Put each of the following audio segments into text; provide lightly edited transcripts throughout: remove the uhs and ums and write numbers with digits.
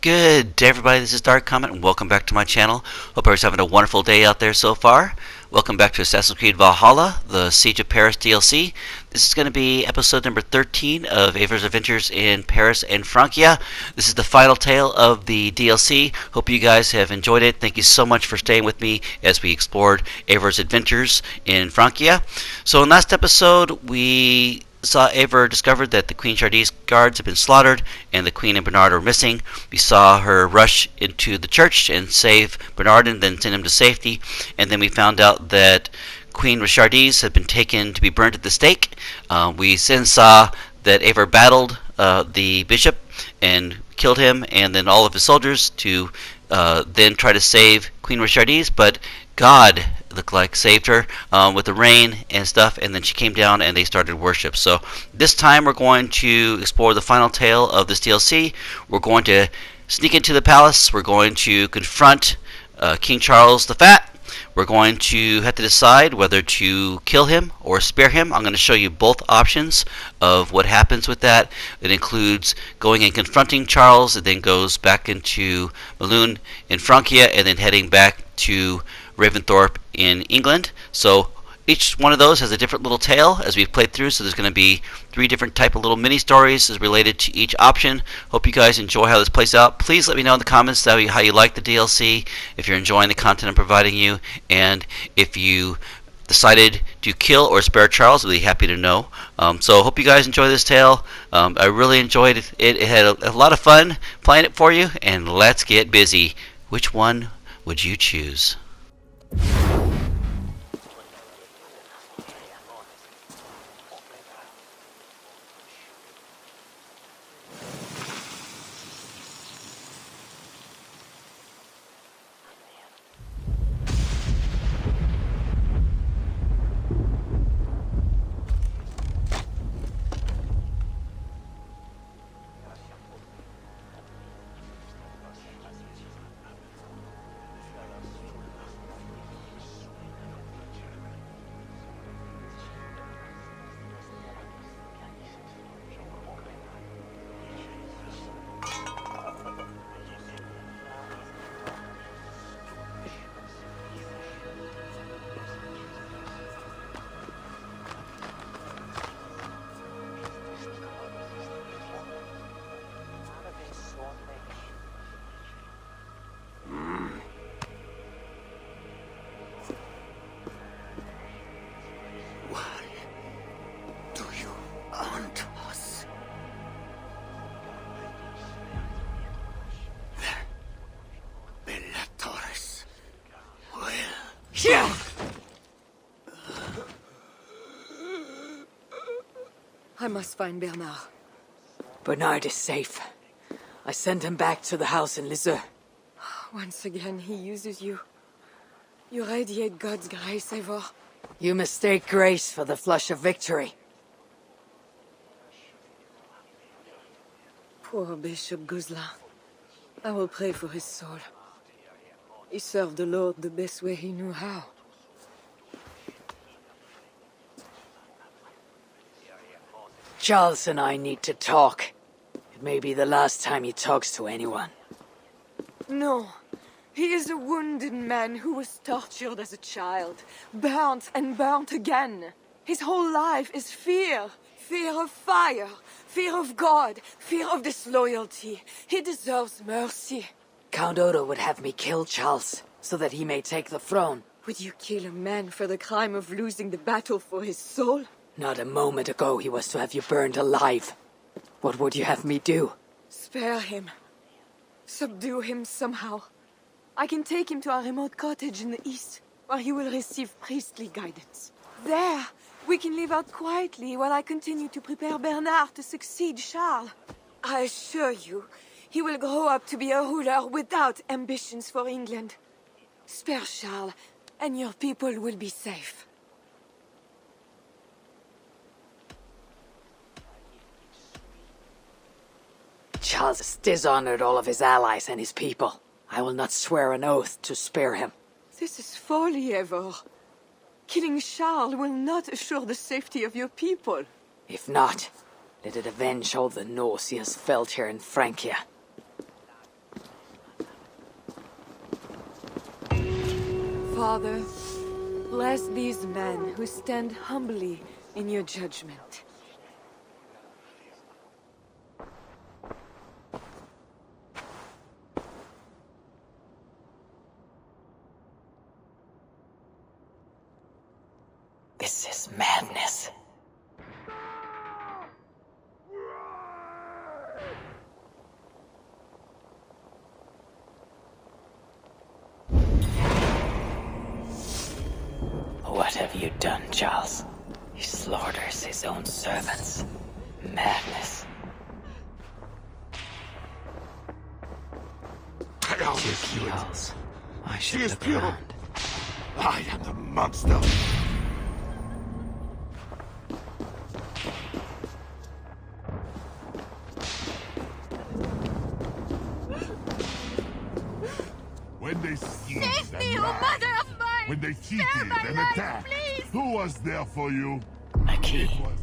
Good day, everybody. This is Dark Comet, and welcome back to my channel. Hope everyone's having a wonderful day out there so far. Welcome back to Assassin's Creed Valhalla, the Siege of Paris DLC. This is going to be episode number 13 of Eivor's Adventures in Paris and Francia. This is the final tale of the DLC. Hope you guys have enjoyed it. Thank you so much for staying with me as we explored Eivor's adventures in Francia. So in last episode, we saw Eivor discovered that the Queen Chardy's guards had been slaughtered and the Queen and Bernard are missing. We saw her rush into the church and save Bernard and then send him to safety. And then we found out that Queen Richardise had been taken to be burned at the stake. We then saw that Eivor battled the bishop and killed him and then all of his soldiers to then try to save Queen Richardise, but God looked like saved her with the rain and stuff, and then she came down and they started worship. So this time we're going to explore the final tale of this DLC. We're going to sneak into the palace. We're going to confront King Charles the Fat. We're going to have to decide whether to kill him or spare him. I'm going to show you both options of what happens with that. It includes going and confronting Charles, and then goes back into Melun in Francia, and then heading back to Ravensthorpe in England. So each one of those has a different little tale as we've played through, so there's going to be 3 different type of little mini stories as related to each option. Hope you guys enjoy how this plays out. Please let me know in the comments how you like the DLC, if you're enjoying the content I'm providing you, and if you decided to kill or spare Charles. I'd be happy to know. So hope you guys enjoy this tale. I really enjoyed it. It had a lot of fun playing it for you, and let's get busy. Which one would you choose? I must find Bernard. Bernard is safe. I sent him back to the house in Lisieux. Once again, he uses you. You radiate God's grace, Eivor. You mistake grace for the flush of victory. Poor Bishop Guzla. I will pray for his soul. He served the Lord the best way he knew how. Charles and I need to talk. It may be the last time he talks to anyone. No. He is a wounded man who was tortured as a child, burnt and burnt again. His whole life is fear. Fear of fire, fear of God, fear of disloyalty. He deserves mercy. Count Odo would have me kill Charles, so that he may take the throne. Would you kill a man for the crime of losing the battle for his soul? Not a moment ago he was to have you burned alive. What would you have me do? Spare him. Subdue him somehow. I can take him to a remote cottage in the east, where he will receive priestly guidance. There, we can live out quietly while I continue to prepare Bernard to succeed Charles. I assure you, he will grow up to be a ruler without ambitions for England. Spare Charles, and your people will be safe. Charles has dishonored all of his allies and his people. I will not swear an oath to spare him. This is folly, Eivor. Killing Charles will not assure the safety of your people. If not, let it avenge all the Norse he has felt here in Francia. Father, bless these men who stand humbly in your judgment. This is madness. What have you done, Charles? He slaughters his own servants. Madness. I always knew it. Charles, I She should is look pure. around. I am the monster. When they schemed Save me, and oh lied, mother of mine! when they cheated Spare my and life, attacked, please! who was there for you? A key. It was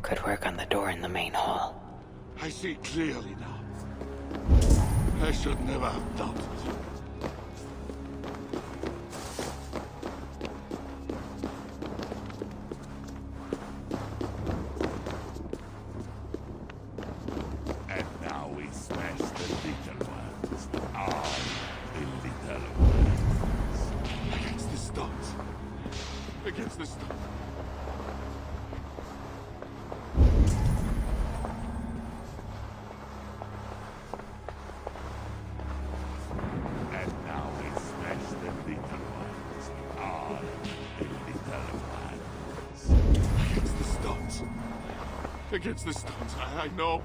Could work on the door in the main hall. I see clearly now. I should never have doubted. And now we smash the little ones. Ah, the little ones. Against the stones. Against the stones. And now we smash the little ones. Ah, the little ones. Against the stones. Against the stones. I know.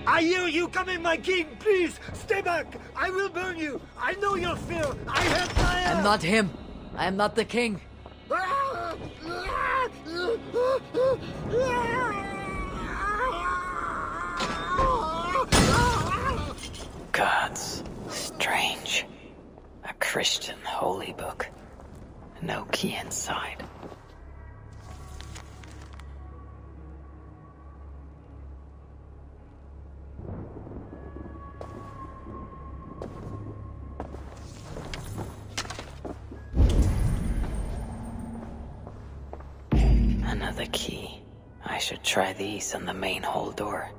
I hear you coming, my king! Please, stay back! I will burn you! I know your fear! I have fire! I'm not him. I am not the king. Gods. Strange. A Christian holy book. No key inside. Another key. I should try these on the main hall door.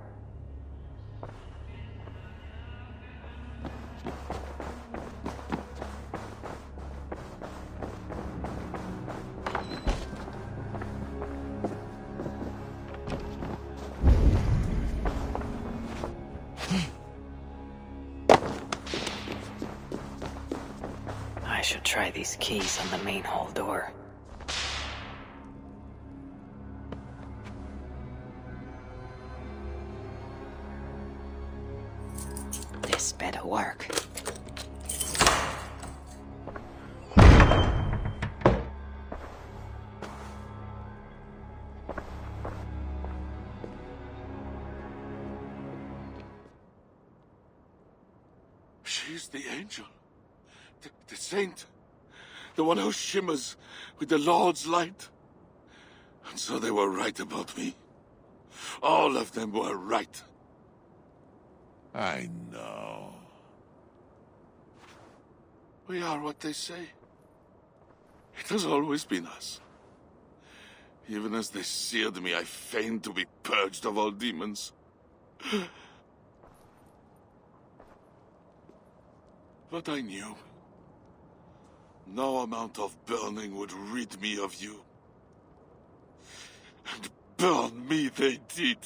I should try these keys on the main hall door. This better work. She's the angel. The saint. The one who shimmers with the Lord's light. And so they were right about me. All of them were right. I know. We are what they say. It has always been us. Even as they seared me, I feigned to be purged of all demons. But I knew. No amount of burning would rid me of you. And burn me they did.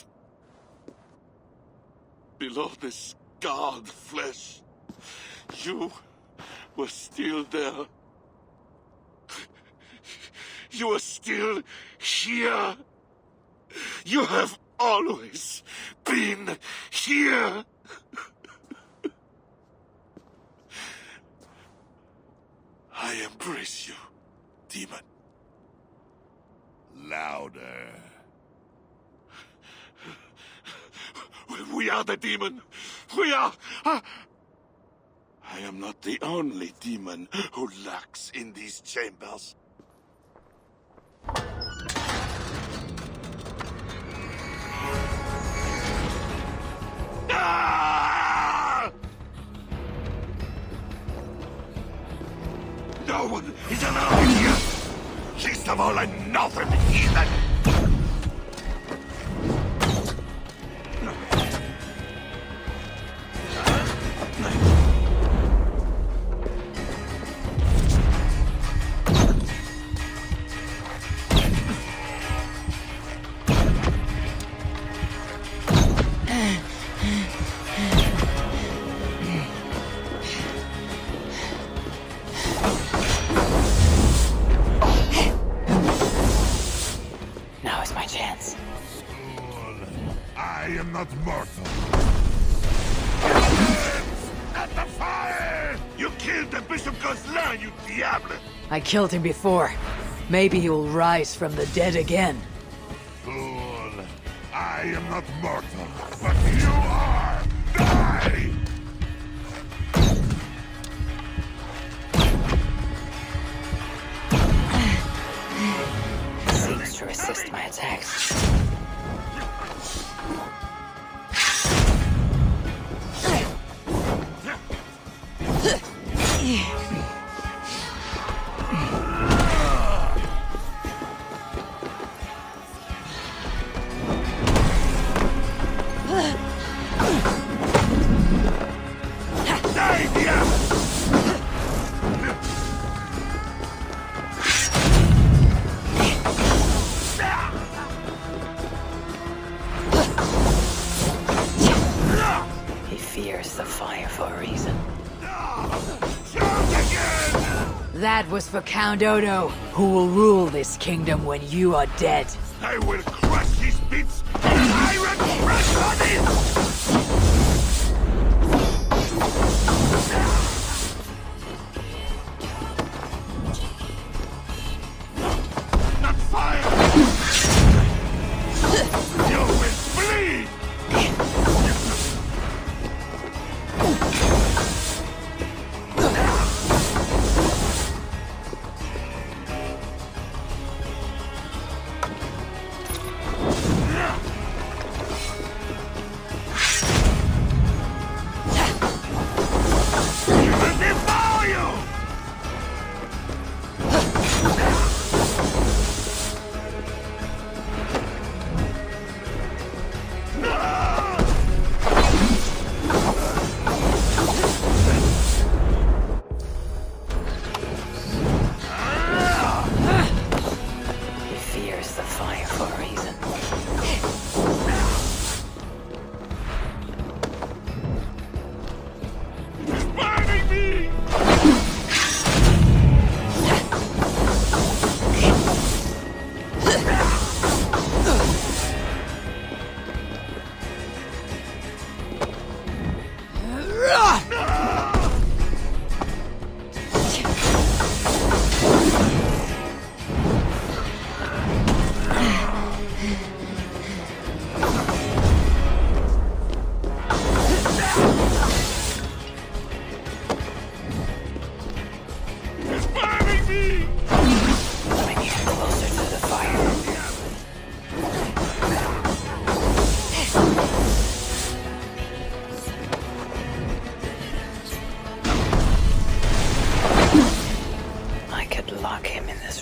Below the scarred flesh, you were still there. You are still here. You have always been here. I embrace you, demon. Louder. We are the demon. We are... I am not the only demon who lurks in these chambers. Ah! No one is allowed here. Least of all, a northern heathen. Now is my chance. I am not mortal. At the fire! You killed the Bishop Gosselin, you diable! I killed him before. Maybe he will rise from the dead again. Fool. I am not mortal, but you are. Die! Seems to resist my attacks. Die, diable! He fears the fire for a reason. Shoot again! That was for Count Odo, who will rule this kingdom when you are dead. I will crush his bits with iron press on it! Not fire! You will bleed!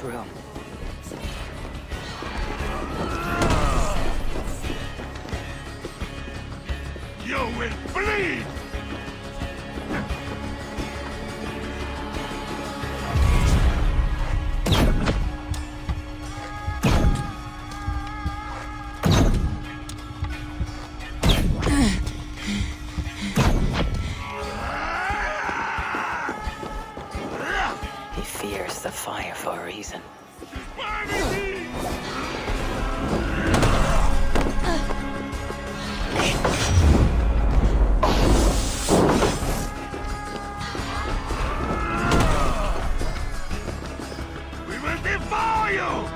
room. You will bleed! fire for a reason. We will devour you!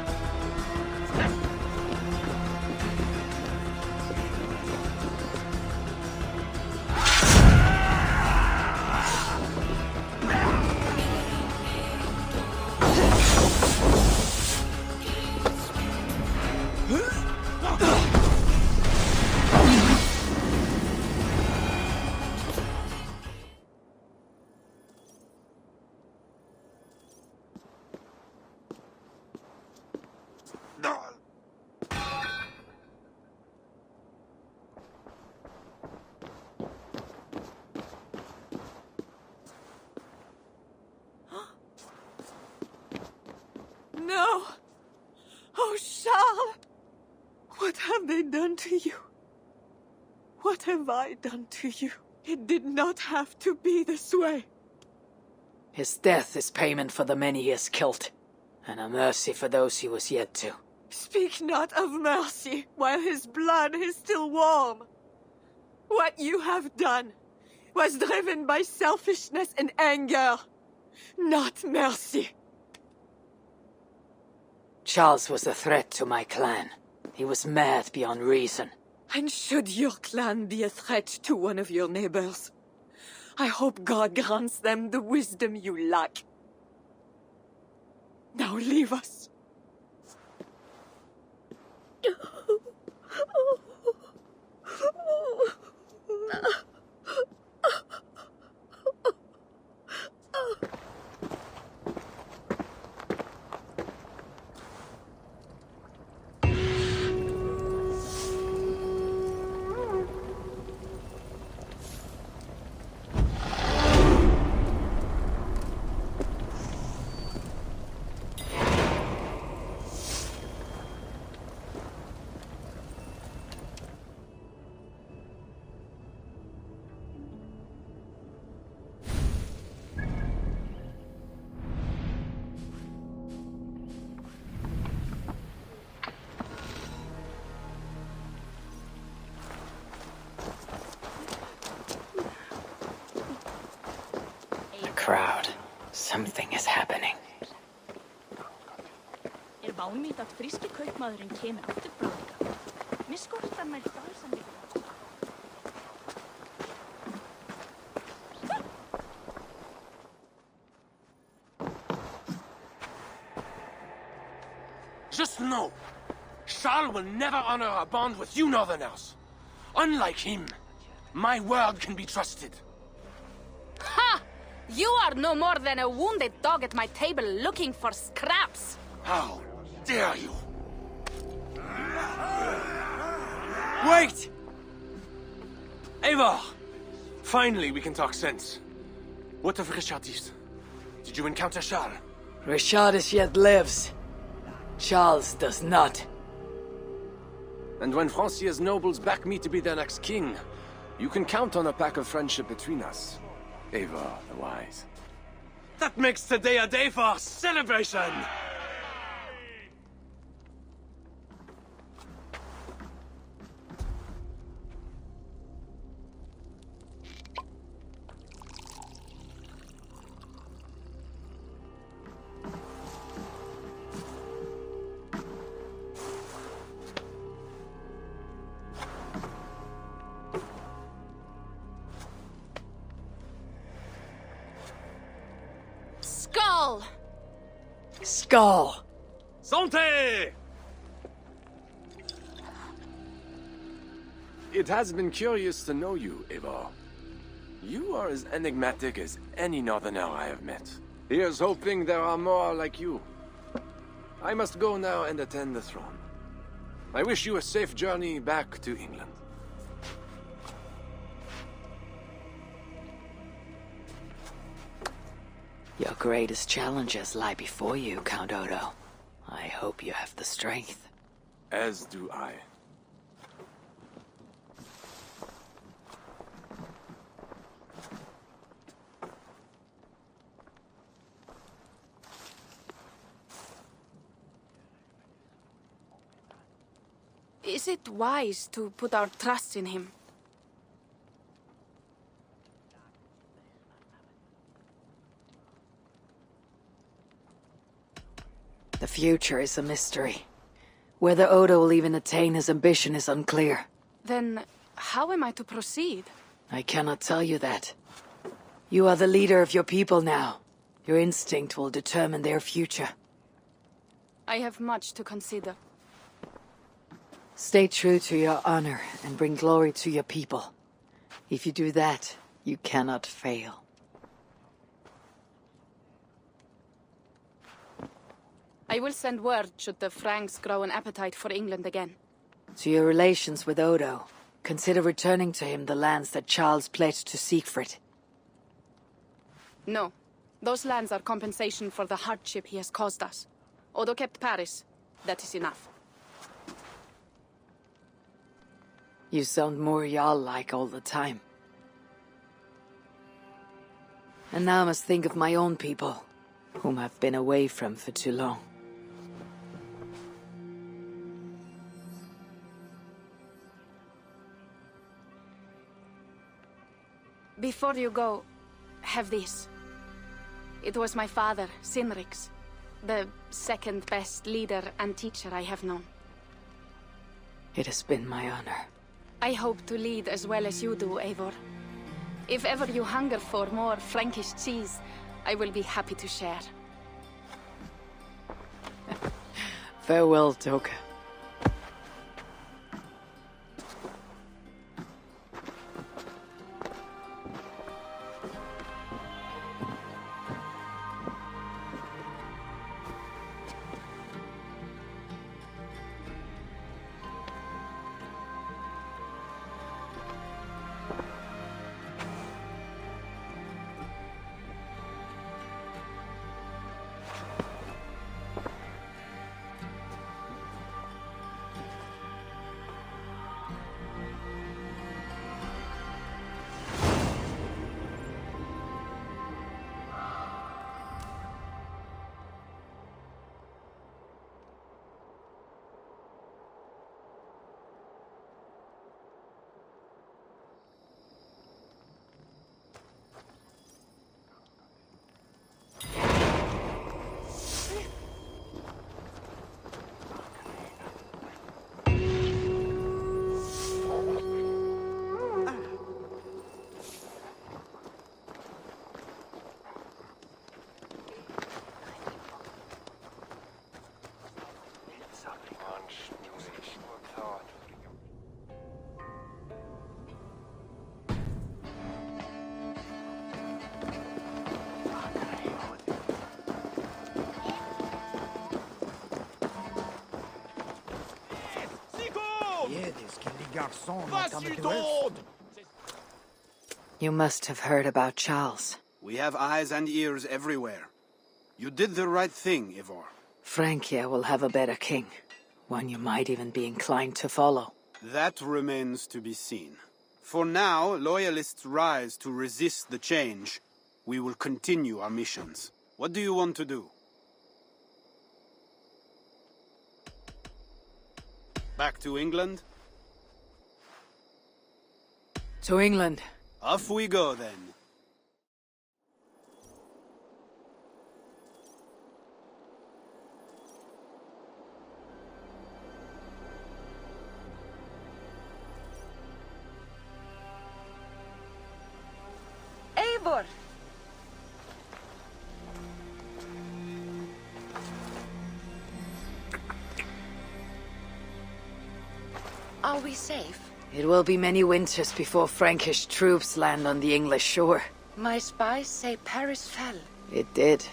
No! Oh, Charles! What have they done to you? What have I done to you? It did not have to be this way. His death is payment for the many he has killed, and a mercy for those he was yet to. Speak not of mercy while his blood is still warm. What you have done was driven by selfishness and anger, not mercy. Charles was a threat to my clan. He was mad beyond reason. And should your clan be a threat to one of your neighbors, I hope God grants them the wisdom you lack. Now leave us. Crowd. Something is happening. Vánmít að fríski kaupmaðurinn kemur aftur bráðlega. Mér skortar nær dásamlega. Just know, Charles will never honor a bond with you Northerners. Unlike him, my word can be trusted. Ha! You are no more than a wounded dog at my table looking for scraps. How dare you? Wait! Eivor! Finally, we can talk sense. What of Richardis? Did you encounter Charles? Richardis yet lives. Charles does not. And when Francia's nobles back me to be their next king, you can count on a pact of friendship between us. Eivor the Wise. That makes today a day for celebration! Skull! Skull! Santé! It has been curious to know you, Eivor. You are as enigmatic as any Northerner I have met. Here's hoping there are more like you. I must go now and attend the throne. I wish you a safe journey back to England. Your greatest challenges lie before you, Count Odo. I hope you have the strength. As do I. Is it wise to put our trust in him? The future is a mystery. Whether Odo will even attain his ambition is unclear. Then, how am I to proceed? I cannot tell you that. You are the leader of your people now. Your instinct will determine their future. I have much to consider. Stay true to your honor and bring glory to your people. If you do that, you cannot fail. I will send word should the Franks grow an appetite for England again. To your relations with Odo, consider returning to him the lands that Charles pledged to Siegfried. No. Those lands are compensation for the hardship he has caused us. Odo kept Paris. That is enough. You sound more Jarl-like all the time. And now I must think of my own people, whom I've been away from for too long. Before you go, have this. It was my father, Sinrik's, the second best leader and teacher I have known. It has been my honor. I hope to lead as well as you do, Eivor. If ever you hunger for more Frankish cheese, I will be happy to share. Farewell, Toka. You must have heard about Charles. We have eyes and ears everywhere. You did the right thing, Eivor. Francia will have a better king. One you might even be inclined to follow. That remains to be seen. For now, loyalists rise to resist the change. We will continue our missions. What do you want to do? Back to England? To England. Off we go, then. Eivor! Are we safe? It will be many winters before Frankish troops land on the English shore. My spies say Paris fell. It did.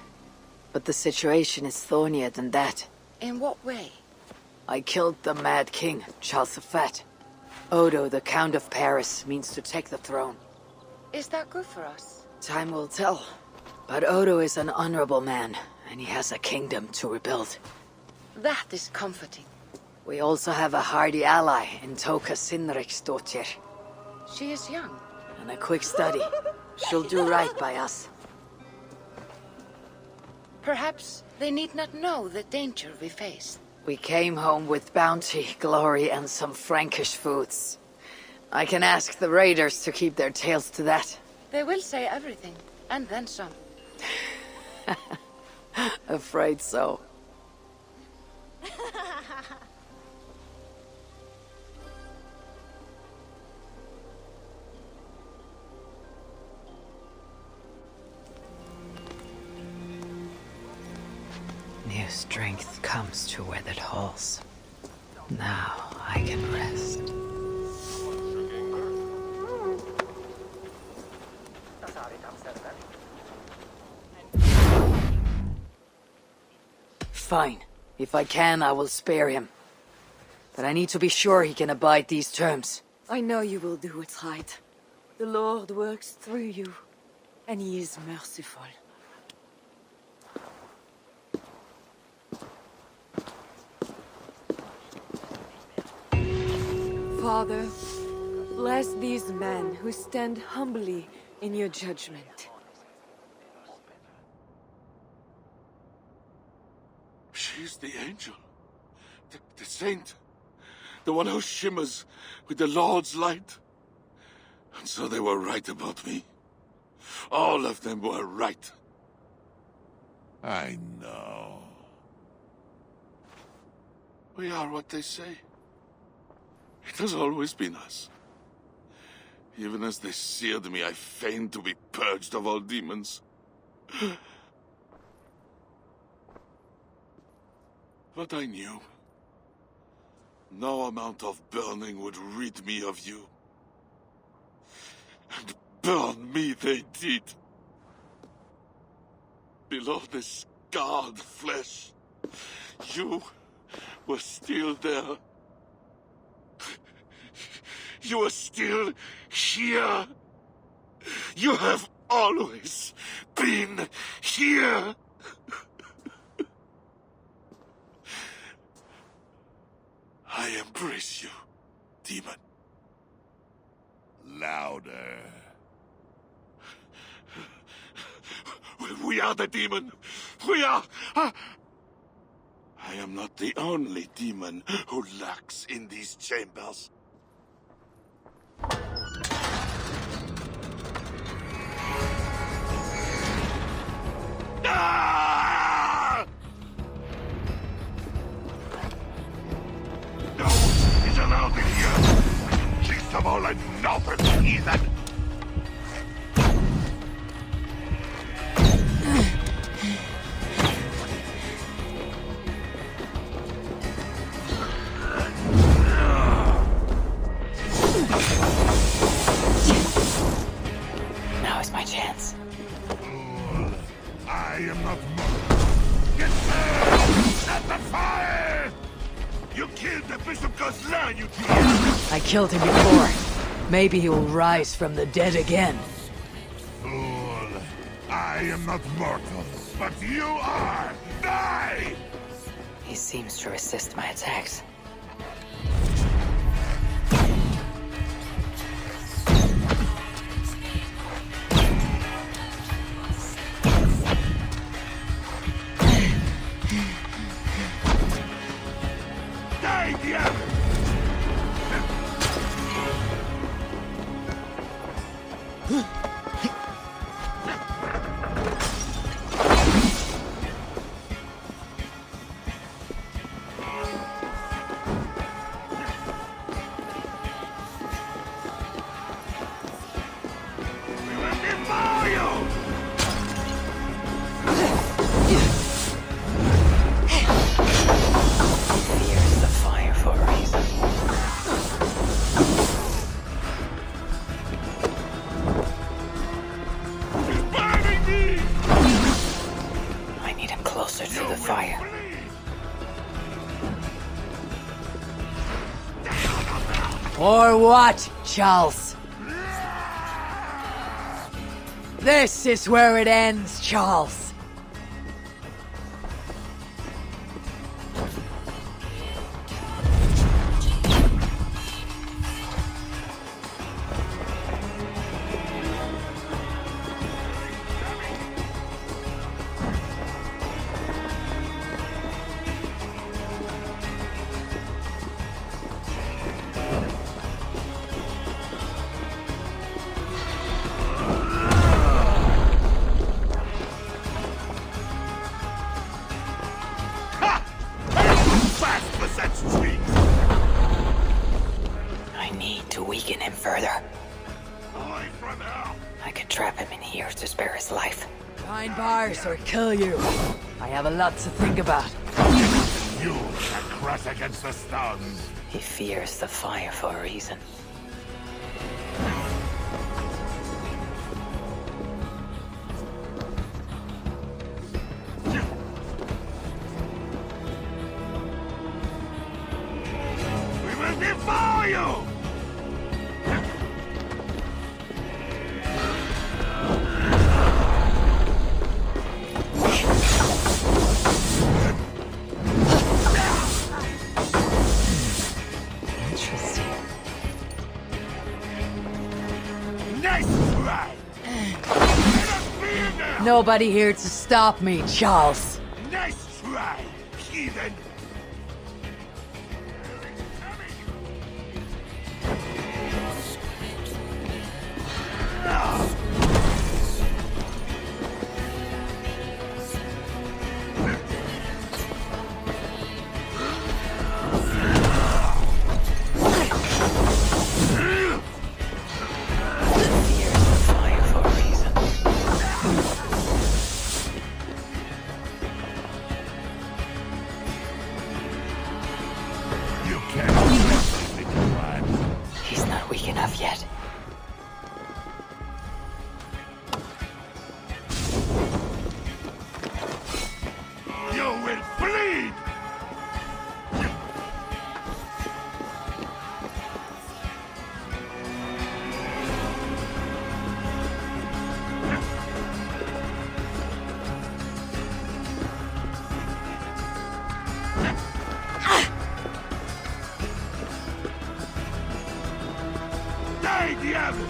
But the situation is thornier than that. In what way? I killed the Mad King, Charles the Fat. Odo, the Count of Paris, means to take the throne. Is that good for us? Time will tell. But Odo is an honorable man, and he has a kingdom to rebuild. That is comforting. We also have a hardy ally in Toka Sinriksdottir. She is young. And a quick study. She'll do right by us. Perhaps they need not know the danger we face. We came home with bounty, glory, and some Frankish foods. I can ask the raiders to keep their tails to that. They will say everything, and then some. Afraid so. New strength comes to weathered halls. Now I can rest. Fine. If I can, I will spare him. But I need to be sure he can abide these terms. I know you will do what's right. The Lord works through you, and he is merciful. Father, bless these men who stand humbly in your judgment. She's the angel. The saint. The one who shimmers with the Lord's light. And so they were right about me. All of them were right. I know. We are what they say. It has always been us. Even as they seared me, I feigned to be purged of all demons. But I knew. No amount of burning would rid me of you. And burn me they did. Below the scarred flesh, you were still there. You are still here. You have always been here. I embrace you, demon. Louder. We are the demon. We are... I am not the only demon who lurks in these chambers. Ah! No one is allowed in here. Least of all, and nothing, heathen. Now is my chance. I am not more. Get down! At the fire! You killed the Bishop Goslan, you did! I killed him before. Maybe he will rise from the dead again. Fool. I am not mortal, but you are! Die! He seems to resist my attacks. Die, diable! We will devour you! Here's the fire for a reason. He's burning me! I need him closer to the fire. Or what, Charles? This is where it ends, Charles. to weaken him further. Away from her! I could trap him in here to spare his life. Behind bars or kill you. I have a lot to think about. You that crush against the stones. He fears the fire for a reason. We will devour you! Interesting. Nice try! Let us be in there! Nobody here to stop me, Charles. Nice try, heathen! Fears the fire for a reason. You cannot resist it, lad. He's not weak enough yet. You will bleed! Die, diable!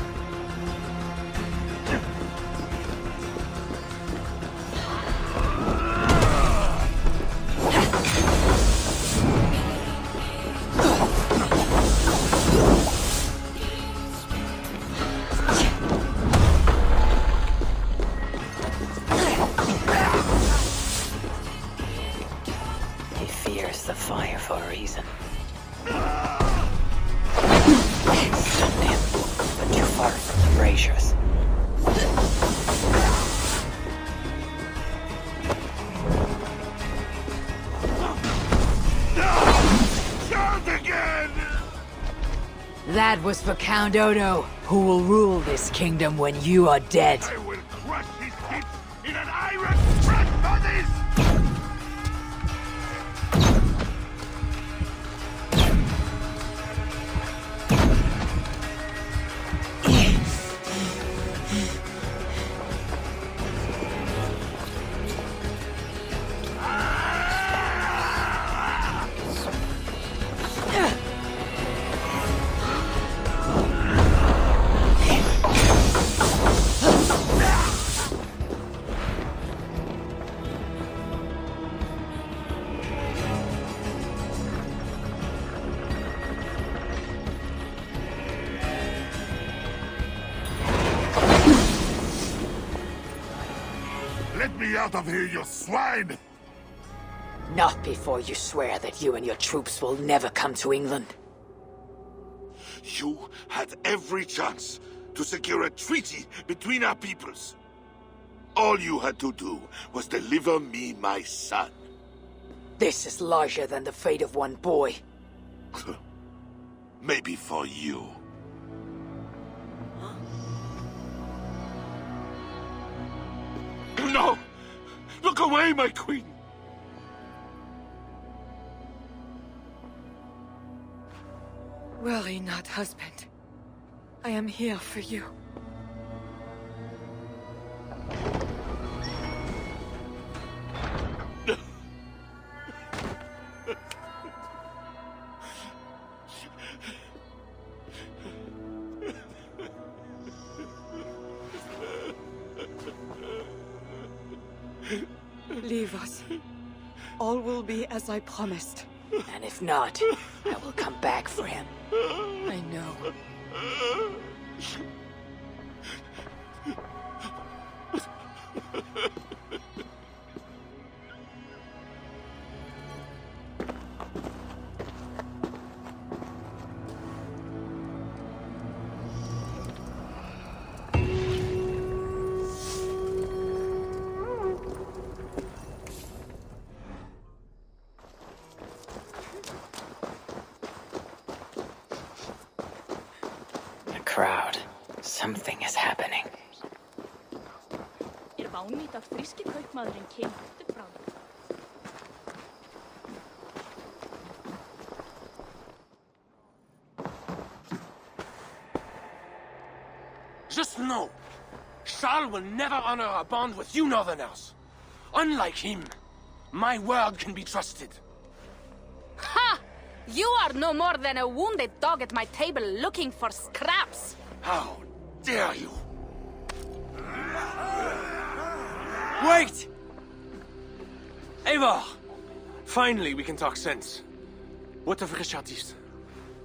He fears the fire for a reason. Stunned him, but too far from the braziers. Shout again! That was for Count Odo, who will rule this kingdom when you are dead. I will crush his hips in an iron press bodies! Let me out of here, you swine! Not before you swear that you and your troops will never come to England. You had every chance to secure a treaty between our peoples. All you had to do was deliver me my son. This is larger than the fate of one boy. Maybe for you. No! Look away, my queen! Worry not, husband. I am here for you. Leave us. All will be as I promised. And if not, I will come back for him. I know. crowd. Something is happening. Vánýtt að fríski kaupmaðurinn kemur frá. Just know, Charles will never honor a bond with you Northerners. Unlike him, my word can be trusted. Ha! You are no more than a wounded dog at my table looking for scraps. How dare you? Wait! Eivor! Finally, we can talk sense. What of Richardis?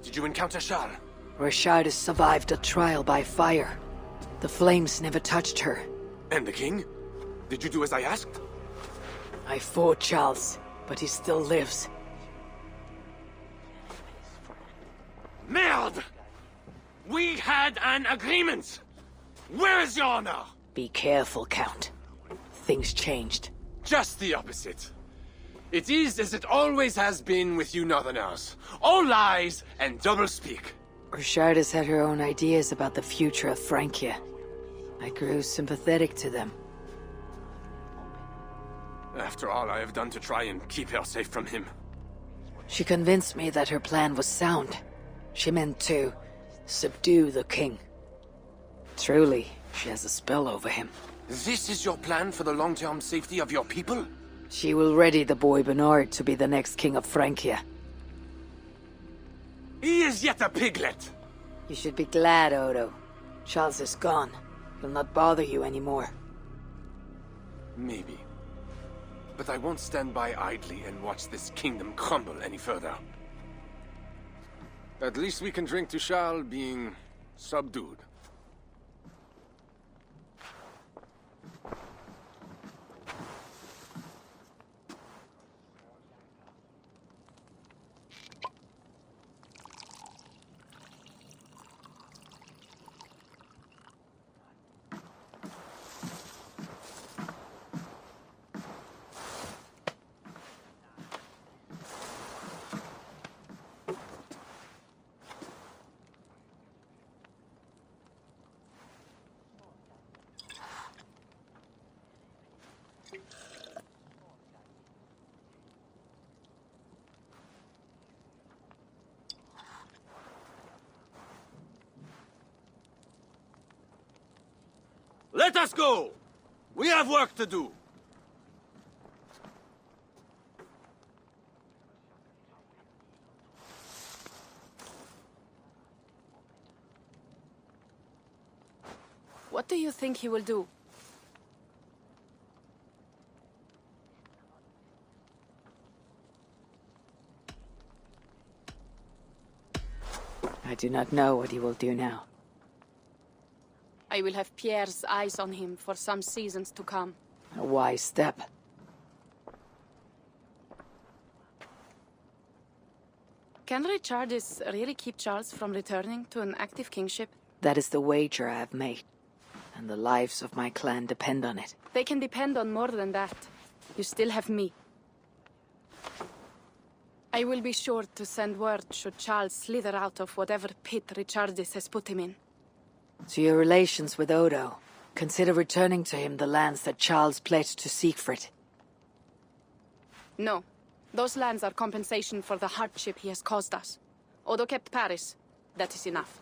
Did you encounter Charles? Richardis survived a trial by fire. The flames never touched her. And the king? Did you do as I asked? I fought Charles, but he still lives. Merde! We had an agreement! Where is your honor? Be careful, Count. Things changed. Just the opposite. It is as it always has been with you Northerners. All lies and doublespeak. Richardis had her own ideas about the future of Francia. I grew sympathetic to them. After all I have done to try and keep her safe from him. She convinced me that her plan was sound. She meant to subdue the king. Truly, she has a spell over him. This is your plan for the long-term safety of your people? She will ready the boy Bernard to be the next king of Francia. He is yet a piglet! You should be glad, Odo. Charles is gone. He'll not bother you anymore. Maybe. But I won't stand by idly and watch this kingdom crumble any further. At least we can drink to Charles being subdued. Let us go! We have work to do. What do you think he will do? I do not know what he will do now. I will have Pierre's eyes on him for some seasons to come. A wise step. Can Richardis really keep Charles from returning to an active kingship? That is the wager I have made. And the lives of my clan depend on it. They can depend on more than that. You still have me. I will be sure to send word should Charles slither out of whatever pit Richardis has put him in. To your relations with Odo, consider returning to him the lands that Charles pledged to Siegfried. No. Those lands are compensation for the hardship he has caused us. Odo kept Paris. That is enough.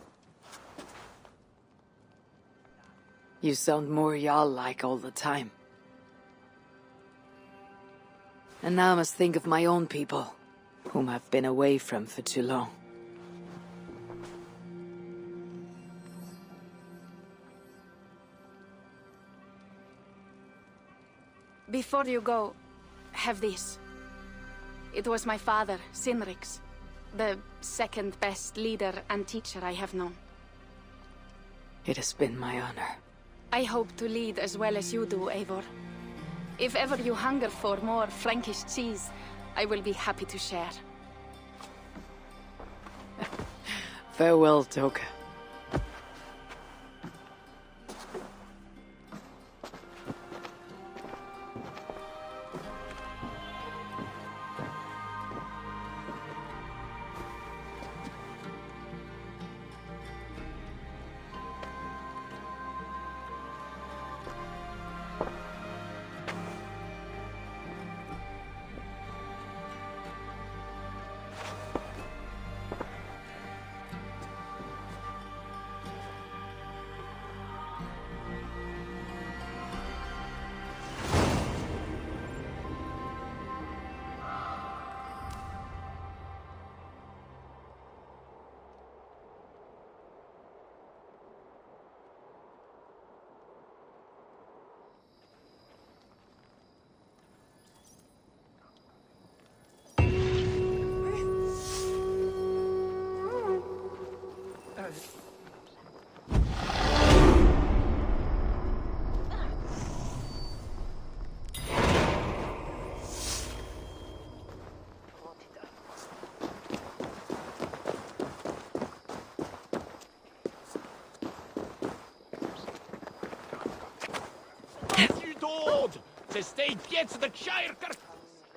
You sound more Jarl-like all the time. And now I must think of my own people, whom I've been away from for too long. Before you go, have this. It was my father, Cynric's, the second best leader and teacher I have known. It has been my honor. I hope to lead as well as you do, Eivor. If ever you hunger for more Frankish cheese, I will be happy to share. Farewell, Toka.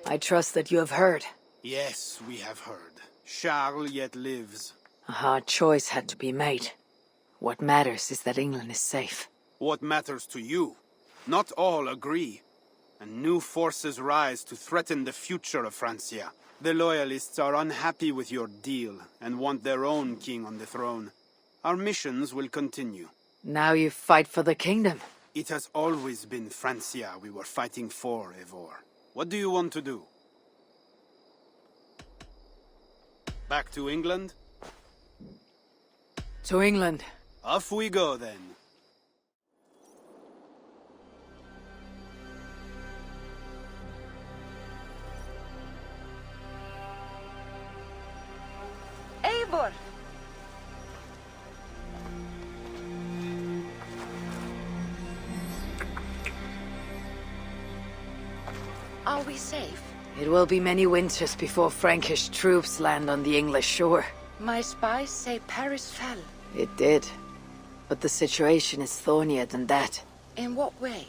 I trust that you have heard. Yes, we have heard. Charles yet lives. A hard choice had to be made. What matters is that England is safe. What matters to you? Not all agree. And new forces rise to threaten the future of Francia. The Loyalists are unhappy with your deal and want their own king on the throne. Our missions will continue. Now you fight for the kingdom. It has always been Francia we were fighting for, Eivor. What do you want to do? Back to England? To England. Off we go, then. Eivor! Are we safe? It will be many winters before Frankish troops land on the English shore. My spies say Paris fell. It did. But the situation is thornier than that. In what way?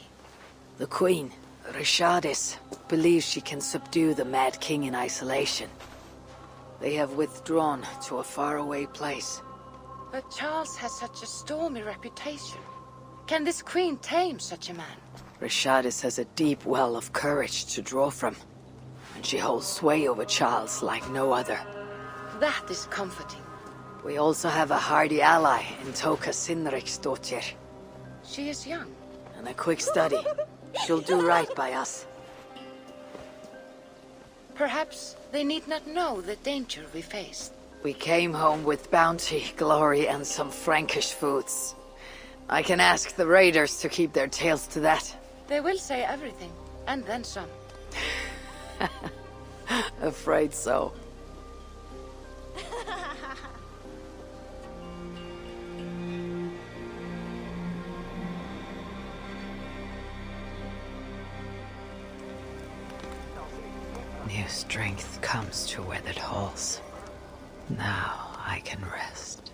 The Queen, Richardis, believes she can subdue the Mad King in isolation. They have withdrawn to a faraway place. But Charles has such a stormy reputation. Can this queen tame such a man? Richardis has a deep well of courage to draw from. And she holds sway over Charles like no other. That is comforting. We also have a hardy ally in Toka Sinriksdottir. She is young. And a quick study. She'll do right by us. Perhaps they need not know the danger we faced. We came home with bounty, glory, and some Frankish foods. I can ask the raiders to keep their tails to that. They will say everything, and then some. Afraid so. New strength comes to weathered halls. Now I can rest.